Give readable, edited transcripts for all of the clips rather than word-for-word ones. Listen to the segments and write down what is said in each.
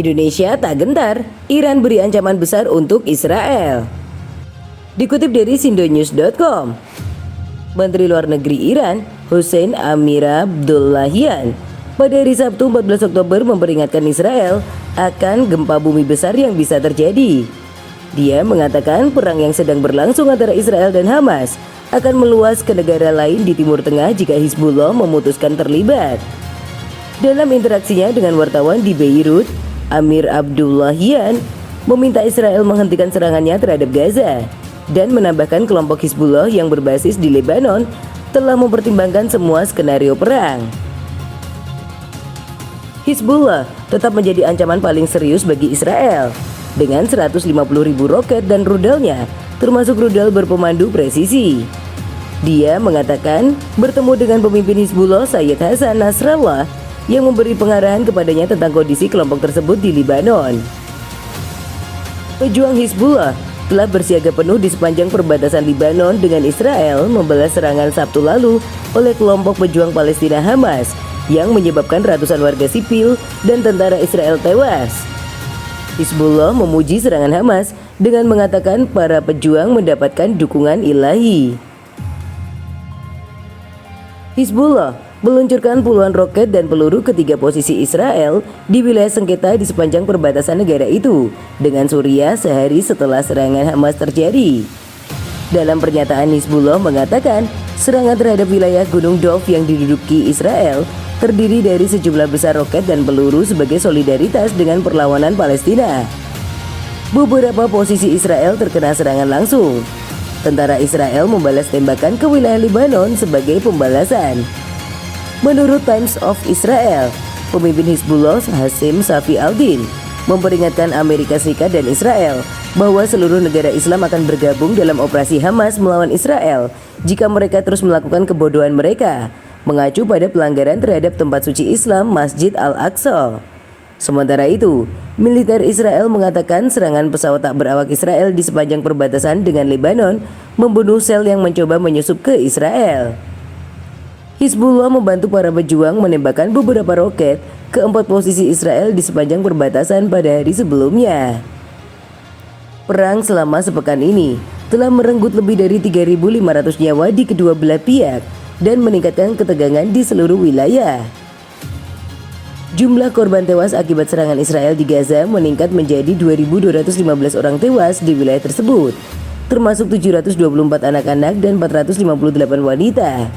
Indonesia tak gentar, Iran beri ancaman besar untuk Israel. Dikutip dari sindonews.com, Menteri Luar Negeri Iran, Hossein Amir-Abdollahian, pada hari Sabtu 14 Oktober memperingatkan Israel akan gempa bumi besar yang bisa terjadi. Dia mengatakan perang yang sedang berlangsung antara Israel dan Hamas akan meluas ke negara lain di Timur Tengah jika Hizbullah memutuskan terlibat. Dalam interaksinya dengan wartawan di Beirut, Amir-Abdollahian meminta Israel menghentikan serangannya terhadap Gaza dan menambahkan kelompok Hizbullah yang berbasis di Lebanon telah mempertimbangkan semua skenario perang. Hizbullah tetap menjadi ancaman paling serius bagi Israel dengan 150.000 roket dan rudalnya, termasuk rudal berpemandu presisi. Dia mengatakan bertemu dengan pemimpin Hizbullah Sayyid Hasan Nasrallah yang memberi pengarahan kepadanya tentang kondisi kelompok tersebut di Lebanon. Pejuang Hizbullah telah bersiaga penuh di sepanjang perbatasan Lebanon dengan Israel membalas serangan Sabtu lalu oleh kelompok pejuang Palestina Hamas yang menyebabkan ratusan warga sipil dan tentara Israel tewas. Hizbullah memuji serangan Hamas dengan mengatakan para pejuang mendapatkan dukungan ilahi. Hizbullah meluncurkan puluhan roket dan peluru ke 3 posisi Israel di wilayah sengketa di sepanjang perbatasan negara itu dengan Suriah sehari setelah serangan Hamas terjadi. Dalam pernyataan, Hizbullah mengatakan serangan terhadap wilayah Gunung Dov yang diduduki Israel terdiri dari sejumlah besar roket dan peluru sebagai solidaritas dengan perlawanan Palestina. Beberapa posisi Israel terkena serangan langsung. Tentara Israel membalas tembakan ke wilayah Lebanon sebagai pembalasan. Menurut Times of Israel, pemimpin Hizbullah Hassim Safi al-Din memperingatkan Amerika Serikat dan Israel bahwa seluruh negara Islam akan bergabung dalam operasi Hamas melawan Israel jika mereka terus melakukan kebodohan mereka, mengacu pada pelanggaran terhadap tempat suci Islam Masjid Al-Aqsa. Sementara itu, militer Israel mengatakan serangan pesawat tak berawak Israel di sepanjang perbatasan dengan Lebanon membunuh sel yang mencoba menyusup ke Israel. Hizbullah membantu para pejuang menembakkan beberapa roket ke 4 posisi Israel di sepanjang perbatasan pada hari sebelumnya. Perang selama sepekan ini telah merenggut lebih dari 3.500 nyawa di kedua belah pihak dan meningkatkan ketegangan di seluruh wilayah. Jumlah korban tewas akibat serangan Israel di Gaza meningkat menjadi 2.215 orang tewas di wilayah tersebut, termasuk 724 anak-anak dan 458 wanita.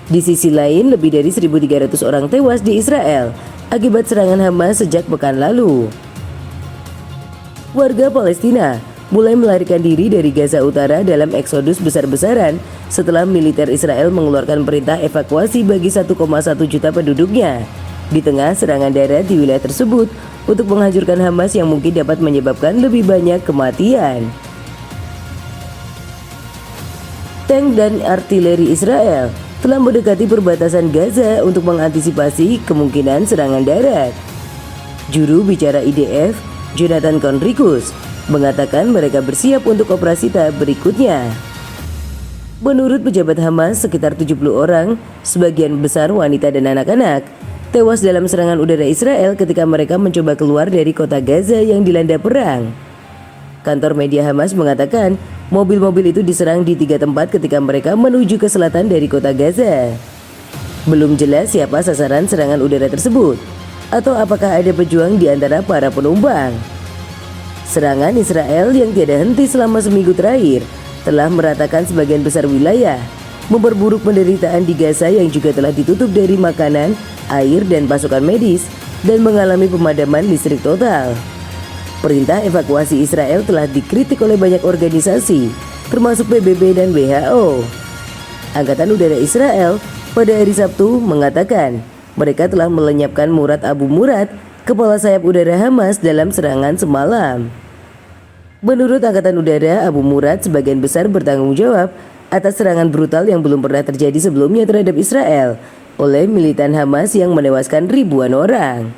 Di sisi lain, lebih dari 1.300 orang tewas di Israel akibat serangan Hamas sejak pekan lalu. Warga Palestina mulai melarikan diri dari Gaza Utara dalam eksodus besar-besaran setelah militer Israel mengeluarkan perintah evakuasi bagi 1,1 juta penduduknya di tengah serangan darat di wilayah tersebut untuk menghancurkan Hamas yang mungkin dapat menyebabkan lebih banyak kematian. Tank dan artileri Israel telah mendekati perbatasan Gaza untuk mengantisipasi kemungkinan serangan darat. Juru bicara IDF, Jonathan Conricus, mengatakan mereka bersiap untuk operasi tahap berikutnya. Menurut pejabat Hamas, sekitar 70 orang, sebagian besar wanita dan anak-anak, tewas dalam serangan udara Israel ketika mereka mencoba keluar dari kota Gaza yang dilanda perang. Kantor media Hamas mengatakan mobil-mobil itu diserang di 3 tempat ketika mereka menuju ke selatan dari kota Gaza. Belum jelas siapa sasaran serangan udara tersebut atau apakah ada pejuang di antara para penumpang. Serangan Israel yang tiada henti selama seminggu terakhir telah meratakan sebagian besar wilayah, memperburuk penderitaan di Gaza yang juga telah ditutup dari makanan, air, dan pasokan medis dan mengalami pemadaman listrik total. Perintah evakuasi Israel telah dikritik oleh banyak organisasi, termasuk PBB dan WHO. Angkatan Udara Israel pada hari Sabtu mengatakan mereka telah melenyapkan Murad Abu Murad, kepala sayap udara Hamas dalam serangan semalam. Menurut Angkatan Udara, Abu Murad sebagian besar bertanggung jawab atas serangan brutal yang belum pernah terjadi sebelumnya terhadap Israel oleh militan Hamas yang menewaskan ribuan orang.